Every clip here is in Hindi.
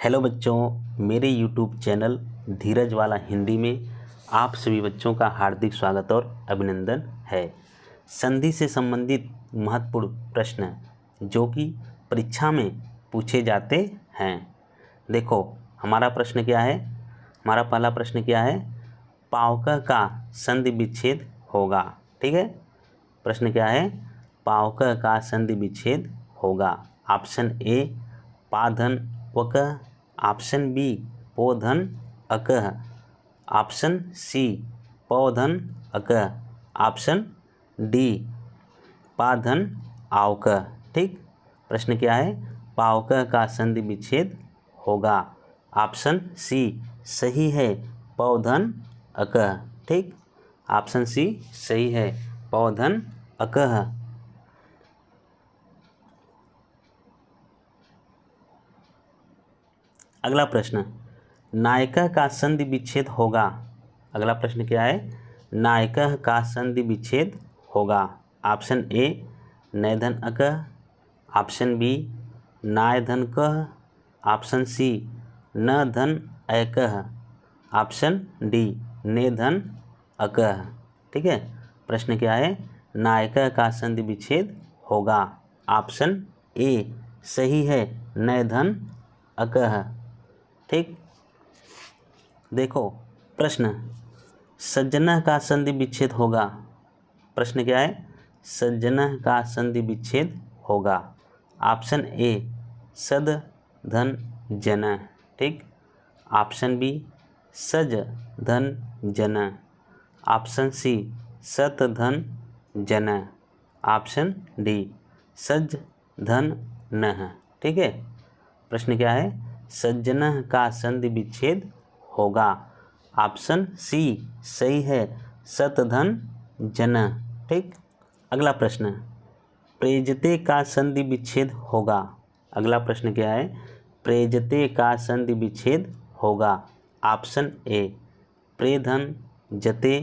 हेलो बच्चों, मेरे यूट्यूब चैनल धीरज वाला हिंदी में आप सभी बच्चों का हार्दिक स्वागत और अभिनंदन है। संधि से संबंधित महत्वपूर्ण प्रश्न जो कि परीक्षा में पूछे जाते हैं। देखो, हमारा प्रश्न क्या है। हमारा पहला प्रश्न क्या है, पावकह का संधि विच्छेद होगा। ठीक है, प्रश्न क्या है, पावकह का संधि विच्छेद होगा। ऑप्शन ए पाधन वकह, ऑप्शन बी पोधन अकह, ऑप्शन सी पौधन अकह, ऑप्शन डी पाधन आवकह। ठीक, प्रश्न क्या है, पावकह का संधि विच्छेद होगा। ऑप्शन सी सही है, पौधन अकह। ठीक, ऑप्शन सी सही है, पौधन अकह। अगला प्रश्न, नायकः का संधि विच्छेद होगा। अगला प्रश्न क्या है, नायकः का संधि विच्छेद होगा। ऑप्शन ए नैधन अकह, ऑप्शन बी नाय धन कह, ऑप्शन सी न धन ऐकह, ऑप्शन डी ने धन अकह। ठीक है, प्रश्न क्या है, नायकः का संधि विच्छेद होगा। ऑप्शन ए सही है, नय धन अकह। ठीक, देखो प्रश्न, सज्जनः का संधि विच्छेद होगा। प्रश्न क्या है, सज्जनः का संधि विच्छेद होगा। ऑप्शन ए सद धन जन। ठीक, ऑप्शन बी सज धन जन, ऑप्शन सी सत धन जन, ऑप्शन डी सज धन नह। ठीक है, प्रश्न क्या है, सज्जनः का संधि विच्छेद होगा। ऑप्शन सी सही है, सत धन जन। ठीक, अगला प्रश्न, प्रेजते का संधि विच्छेद होगा। अगला प्रश्न क्या है, प्रेजते का संधि विच्छेद होगा। ऑप्शन ए प्रे धन जते,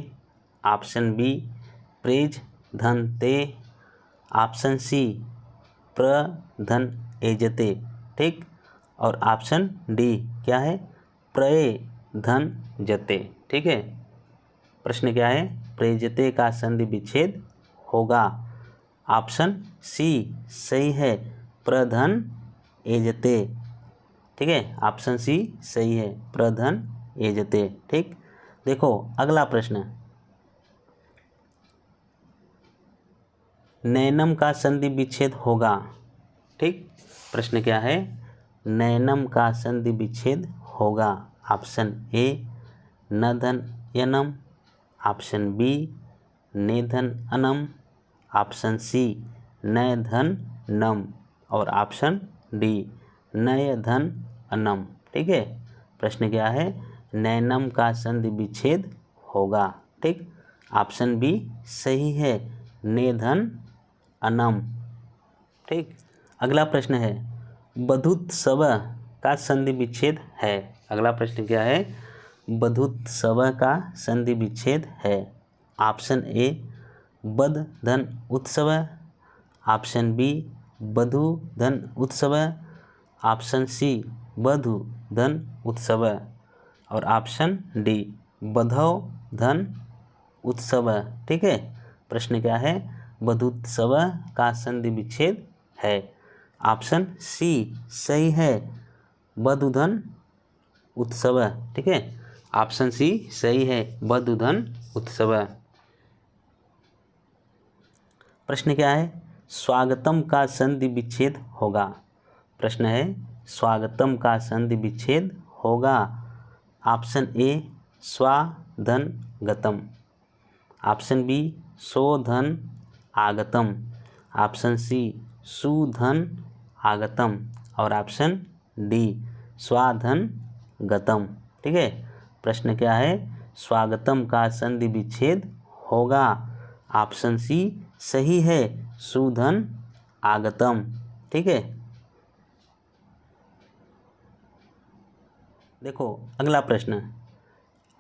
ऑप्शन बी प्रेज धन ते, ऑप्शन सी प्र धन एजते। ठीक, और ऑप्शन डी क्या है, प्रय धन जते। ठीक है, प्रश्न क्या है, प्रेजते का संधि विच्छेद होगा। ऑप्शन सी सही है, प्रधन एजते। ठीक है, ऑप्शन सी सही है, प्रधन एजते। ठीक, देखो अगला प्रश्न, नैनम का संधि विच्छेद होगा। ठीक, प्रश्न क्या है, नैनम का संधि विच्छेद होगा। ऑप्शन ए न धन यनम, ऑप्शन बी ने धन अनम, ऑप्शन सी नय धन नम, और ऑप्शन डी नय धन अनम। ठीक है, प्रश्न क्या है, नैनम का संधि विच्छेद होगा। ठीक, ऑप्शन बी सही है, ने धन अनम। ठीक, अगला प्रश्न है, बधूत्सवः का संधि विच्छेद है। अगला प्रश्न क्या है, बधूत्सवः का संधि विच्छेद है। ऑप्शन ए बध धन उत्सव, ऑप्शन बी बधु धन उत्सव, ऑप्शन सी बधु धन उत्सव, और ऑप्शन डी बधौ धन उत्सव। ठीक है, प्रश्न क्या है, बधूत्सवः का संधि विच्छेद है। ऑप्शन सी सही है, बधुधन उत्सव। ठीक है, ऑप्शन सी सही है, बधुधन उत्सव। प्रश्न क्या है, स्वागतम का संधि विच्छेद होगा। प्रश्न है, स्वागतम का संधि विच्छेद होगा। ऑप्शन ए स्वाधन गतम, ऑप्शन बी सोधन आगतम, ऑप्शन सी सुधन आगतम, और ऑप्शन डी स्वाधन गतम। ठीक है, प्रश्न क्या है, स्वागतम का संधि विच्छेद होगा। ऑप्शन सी सही है, सुधन आगतम। ठीक है, देखो अगला प्रश्न,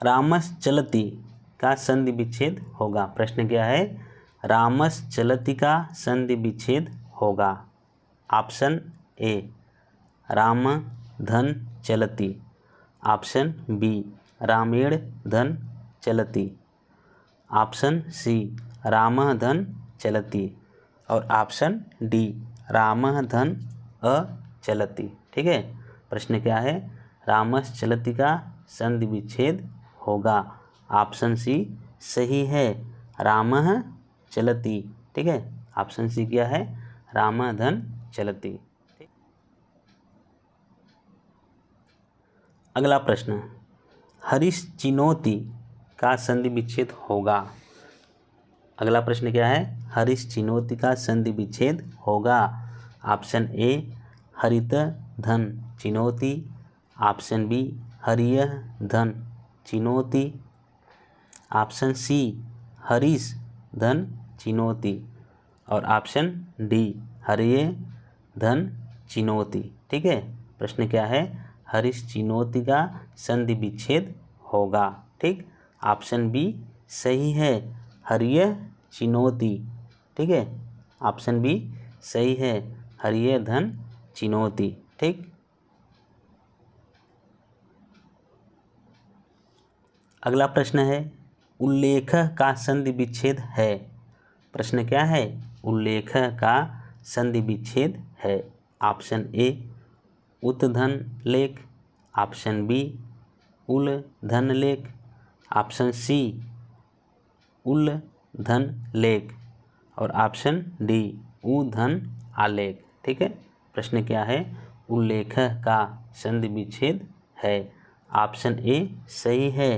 रामश्चलति का संधि विच्छेद होगा। प्रश्न क्या है, रामश्चलति का संधि विच्छेद होगा। ऑप्शन ए राम धन चलति। ऑप्शन बी रामेण धन चलति। ऑप्शन सी रामः धन चलति और ऑप्शन डी रामः धन अचलति। ठीक है, प्रश्न क्या है, रामस्य चलति का संधि विच्छेद होगा। ऑप्शन सी सही है, रामः चलति। ठीक है, ऑप्शन सी क्या है, रामः धन चलति। अगला प्रश्न, हरीश चिनोति का संधि विच्छेद होगा। अगला प्रश्न क्या है, हरीश चिनोति का संधि विच्छेद होगा। ऑप्शन ए हरित धन चिनोति। ऑप्शन बी हरियः धन चिनोति। ऑप्शन सी हरीश धन चिनोति और ऑप्शन डी हरिये धन चिनोति। ठीक है, प्रश्न क्या है, हरीश चिनोति का संधि विच्छेद होगा। ठीक, ऑप्शन बी सही है, हरियः चिनोति। ठीक है, ऑप्शन बी सही है, हरिये धन चिनोति। ठीक, अगला प्रश्न है, उल्लेख का संधि विच्छेद है। प्रश्न क्या है, उल्लेख का संधि विच्छेद है। ऑप्शन ए उत धन लेख। ऑप्शन बी उल धन लेख। ऑप्शन सी उल धन लेख और ऑप्शन डी उ धन आलेख। ठीक है, प्रश्न क्या है, उल्लेख का संधि विच्छेद है। ऑप्शन ए सही है,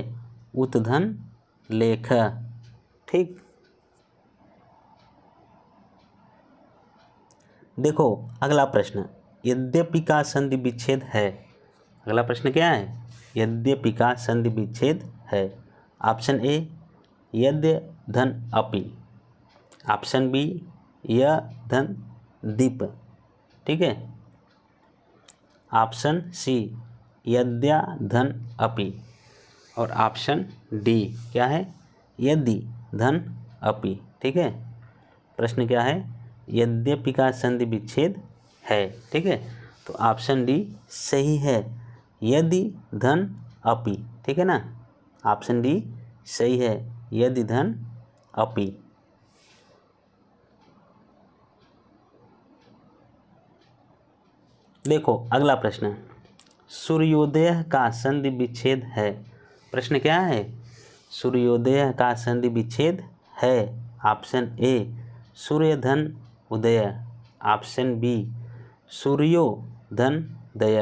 उत धन लेख। ठीक, देखो अगला प्रश्न, यद्यपि का संधि विच्छेद है। अगला प्रश्न क्या है, यद्यपि का संधि विच्छेद है। ऑप्शन ए यद्य धन अपि। ऑप्शन बी य धन दीप। ठीक है, ऑप्शन सी यद्या धन अपि और ऑप्शन डी क्या है, यदि धन अपि। ठीक है, प्रश्न क्या है, यद्यपि का संधि विच्छेद है। ठीक है, तो ऑप्शन डी सही है, यदि धन अपि। ठीक है ना, ऑप्शन डी सही है, यदि धन अपि। देखो अगला प्रश्न, सूर्योदय का संधि विच्छेद है। प्रश्न क्या है, सूर्योदय का संधि विच्छेद है। ऑप्शन ए सूर्य धन उदय। ऑप्शन बी सूर्यो धन दय।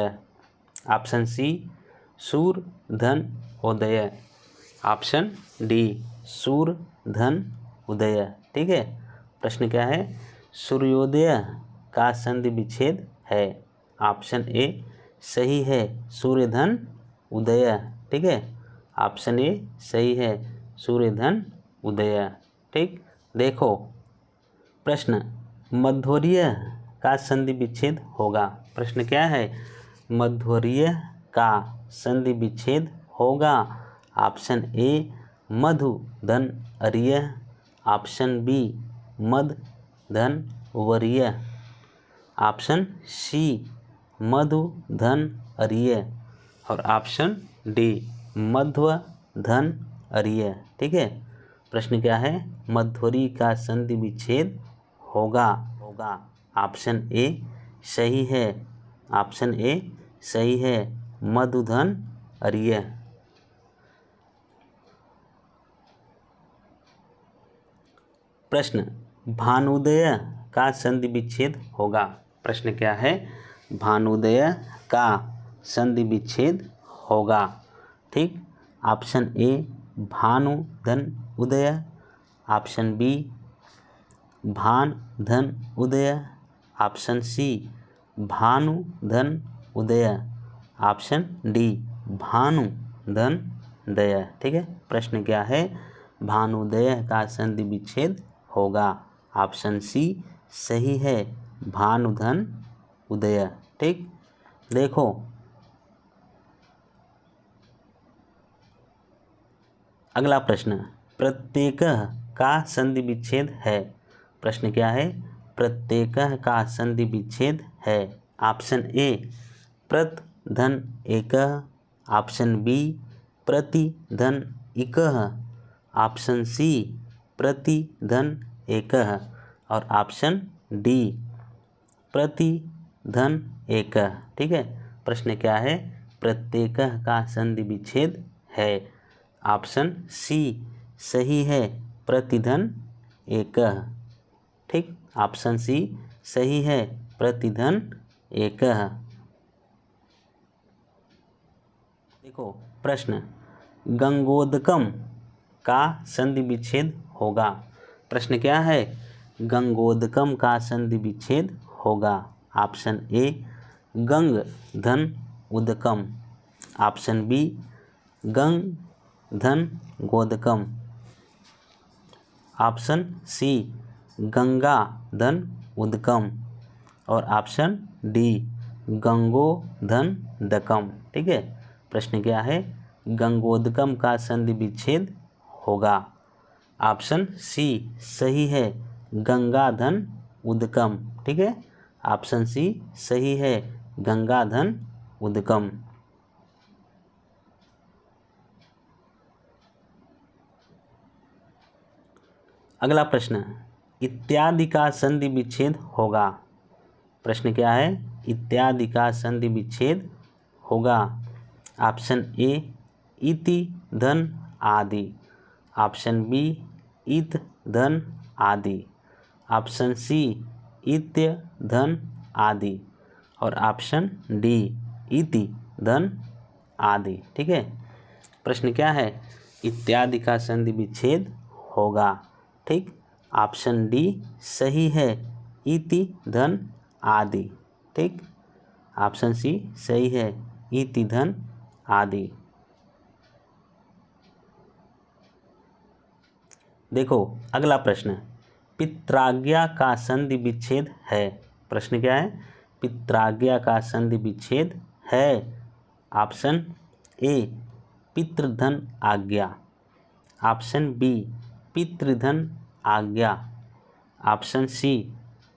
ऑप्शन सी सूर धन उदय। ऑप्शन डी सूर धन उदय। ठीक है, प्रश्न क्या है, सूर्योदय का संधि विच्छेद है। ऑप्शन ए सही है, सूर्य धन उदय। ठीक है, ऑप्शन ए सही है, सूर्य धन उदय। ठीक, देखो प्रश्न, मध्वर्य का संधि विच्छेद होगा। प्रश्न क्या है, मध्वर्य का संधि विच्छेद होगा। ऑप्शन ए मधु धन अर्य। ऑप्शन बी मध धन वर्य। ऑप्शन सी मधु धन अर्य और ऑप्शन डी मध्व धन अर्य। ठीक है, प्रश्न क्या है, मध्वर्य का संधि विच्छेद होगा। ऑप्शन ए सही है, ऑप्शन ए सही है, मधु धन अर्य। प्रश्न, भानुदय का संधि विच्छेद होगा। प्रश्न क्या है, भानुदय का संधि विच्छेद होगा। ठीक, ऑप्शन ए भानु धन उदय। ऑप्शन बी भान धन उदय। ऑप्शन सी भानु धन उदय। ऑप्शन डी भानु धन दय। ठीक है, प्रश्न क्या है, भानुदय का संधि विच्छेद होगा। ऑप्शन सी सही है, भानु धन उदय। ठीक, देखो अगला प्रश्न, प्रत्येक का संधि विच्छेद है। प्रश्न क्या है, प्रत्येक का संधि विच्छेद है। ऑप्शन ए प्रत धन एकः, ऑप्शन बी प्रति धन इकः, ऑप्शन सी प्रति धन एकः और ऑप्शन डी प्रति धन एकः। ठीक है, प्रश्न क्या है? प्रत्येकः का संधि विच्छेद है। ऑप्शन सी सही है, प्रतिधन एकः। ठीक, ऑप्शन सी सही है, प्रतिधन एकः। देखो प्रश्न, गंगोदकम का संधि विच्छेद होगा। प्रश्न क्या है? गंगोदकम का संधि विच्छेद होगा। ऑप्शन ए गंग धन उदकम, ऑप्शन बी गंग धन गोदकम, ऑप्शन सी गंगा धन उदकम और ऑप्शन डी गंगो धन दकम। ठीक है, प्रश्न क्या है? गंगोदकम का संधि विच्छेद होगा। ऑप्शन सी सही है, गंगा धन उदकम। ठीक है, ऑप्शन सी सही है, गंगा धन उदकम। अगला प्रश्न, इत्यादि का संधि विच्छेद होगा। प्रश्न क्या है? इत्यादि का संधि विच्छेद होगा। ऑप्शन ए इति धन आदि, ऑप्शन बी इत धन आदि, ऑप्शन सी इत्य धन आदि और ऑप्शन डी इति धन आदि। ठीक है, प्रश्न क्या है? इत्यादि का संधि विच्छेद होगा। ठीक, ऑप्शन डी सही है, इति धन आदि। ठीक, ऑप्शन सी सही है, इति धन आदि। देखो अगला प्रश्न, पित्राज्ञा का संधि विच्छेद है। प्रश्न क्या है? पित्राज्ञा का संधि विच्छेद है। ऑप्शन ए पितृधन आज्ञा, ऑप्शन बी पितृधन आज्ञा, ऑप्शन सी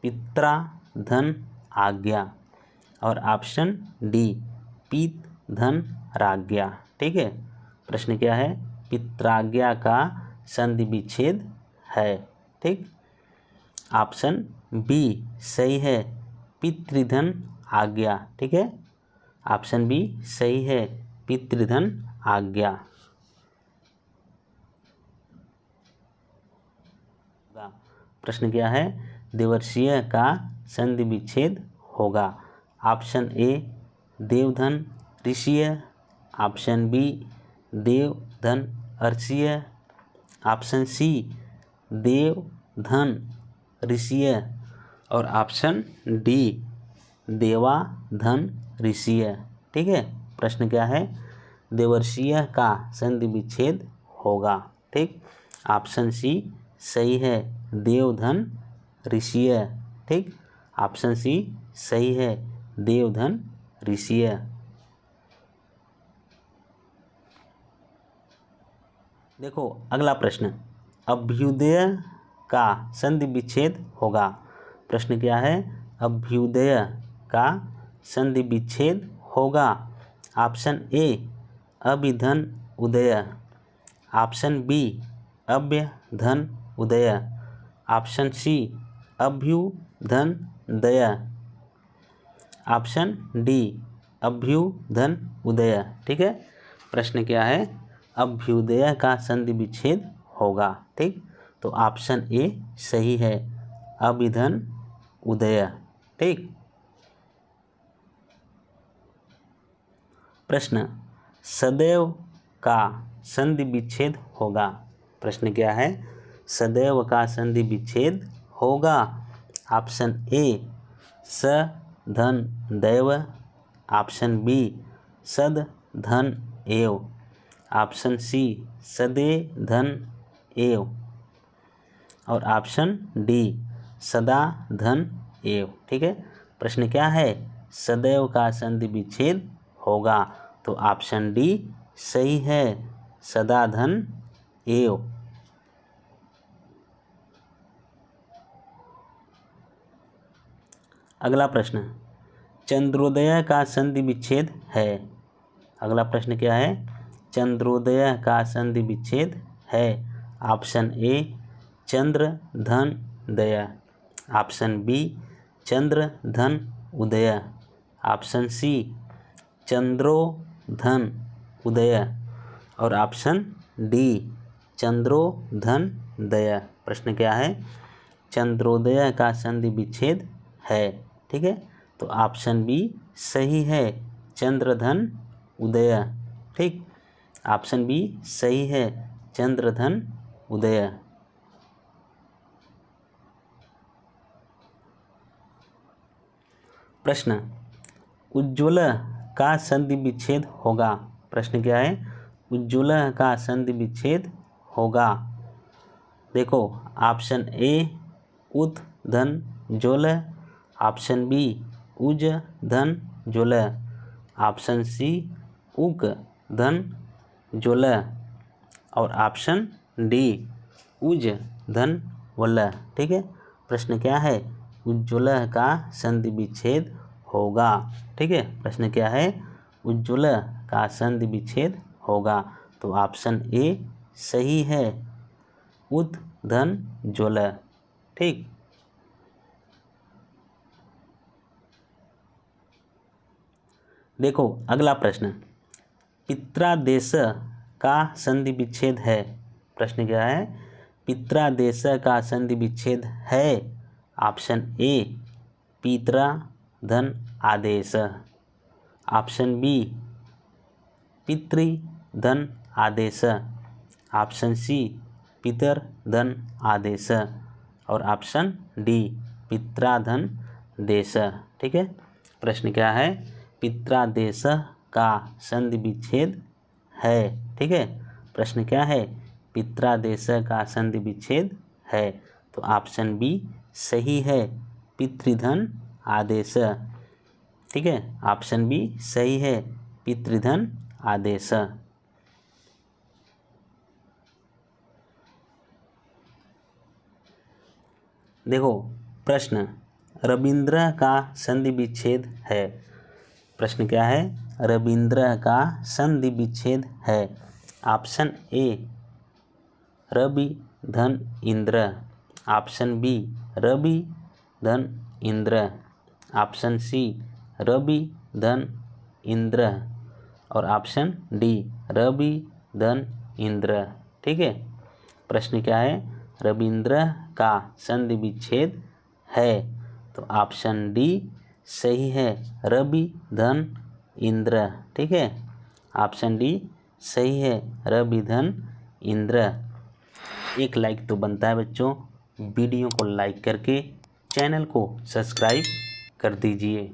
पित्रा धन आज्ञा और ऑप्शन डी पित धन राज्ञा। ठीक है, प्रश्न क्या है? पित्राज्ञा का संधि विच्छेद है। ठीक, ऑप्शन बी सही है, पितृधन आज्ञा। ठीक है, ऑप्शन बी सही है, पितृधन आज्ञा। प्रश्न क्या है? देवर्षीय का संधि विच्छेद होगा। ऑप्शन ए देवधन ऋषिय, ऑप्शन बी देवधन अर्षीय, ऑप्शन सी देवधन ऋषिय और ऑप्शन डी देवा धन ऋषिय। ठीक है, प्रश्न क्या है? देवर्षीय का संधि विच्छेद होगा। ठीक, ऑप्शन सी सही है, देवधन ऋषिय। ठीक, ऑप्शन सी सही है, देवधन ऋषिय। देखो अगला प्रश्न, अभ्युदय का संधि विच्छेद होगा। प्रश्न क्या है? अभ्युदय का संधि विच्छेद होगा। ऑप्शन ए अभिधन उदय, ऑप्शन बी अभ्यधन उदय, ऑप्शन सी अभ्युधन दय, ऑप्शन डी अभ्युधन उदय। ठीक है, प्रश्न क्या है? अभ्युदय का संधि विच्छेद होगा। ठीक, तो ऑप्शन ए सही है, अभिधन उदय। ठीक, प्रश्न, सदैव का संधि विच्छेद होगा। प्रश्न क्या है? सदैव का संधि विच्छेद होगा। ऑप्शन ए स धन दैव, ऑप्शन बी सद धन एव, ऑप्शन सी सदे धन एव और ऑप्शन डी सदा धन एव। ठीक है, प्रश्न क्या है? सदैव का संधि विच्छेद होगा, तो ऑप्शन डी सही है, सदा धन एव। अगला प्रश्न, चंद्रोदय का संधि विच्छेद है। अगला प्रश्न क्या है? चंद्रोदय का संधि विच्छेद है। ऑप्शन ए चंद्र धन दय, ऑप्शन बी चंद्र धन उदय, ऑप्शन सी चंद्रोधन उदय और ऑप्शन डी चंद्रोधन दय। प्रश्न क्या है? चंद्रोदय का संधि विच्छेद है। ठीक है, तो ऑप्शन बी सही है, चंद्रधन उदय। ठीक, ऑप्शन बी सही है, चंद्रधन उदय। प्रश्न उज्ज्वल का संधि विच्छेद होगा। प्रश्न क्या है? उज्ज्वल का संधि विच्छेद होगा। देखो, ऑप्शन ए उत धन जोल, ऑप्शन बी उज धन जोल, ऑप्शन सी उक धन जोल और ऑप्शन डी उज धन वल। ठीक है, प्रश्न क्या है? उज्ज्वल का संधि विच्छेद होगा। ठीक है, प्रश्न क्या है? उज्ज्वल का संधि विच्छेद होगा। तो ऑप्शन ए सही है, उत धन जोल। ठीक, देखो अगला प्रश्न, पित्रादेश का संधि विच्छेद है। प्रश्न क्या है? पित्रादेश का संधि विच्छेद है। ऑप्शन ए पितरा धन आदेश, ऑप्शन बी पितृ धन आदेश, ऑप्शन सी पितर धन आदेश और ऑप्शन डी पित्राधन देश। ठीक है, प्रश्न क्या है? पित्रादेश का संधि विच्छेद है। ठीक है, प्रश्न क्या है? पित्रादेश का संधि विच्छेद है। तो ऑप्शन बी सही है, पितृधन आदेश। ठीक है, ऑप्शन बी सही है, पितृधन आदेश। देखो प्रश्न, रविंद्र का संधि विच्छेद है। प्रश्न क्या है? रविंद्र का संधि विच्छेद है। ऑप्शन ए रवि धन इंद्र, ऑप्शन बी रवि धन इंद्र, ऑप्शन सी रवि धन इंद्र और ऑप्शन डी रवि धन इंद्र। ठीक है, प्रश्न क्या है? रविंद्र का संधि विच्छेद है। तो ऑप्शन डी सही है, रवि धन इंद्र। ठीक है, ऑप्शन डी सही है, रवि धन इंद्र। एक लाइक तो बनता है बच्चों, वीडियो को लाइक करके चैनल को सब्सक्राइब कर दीजिए।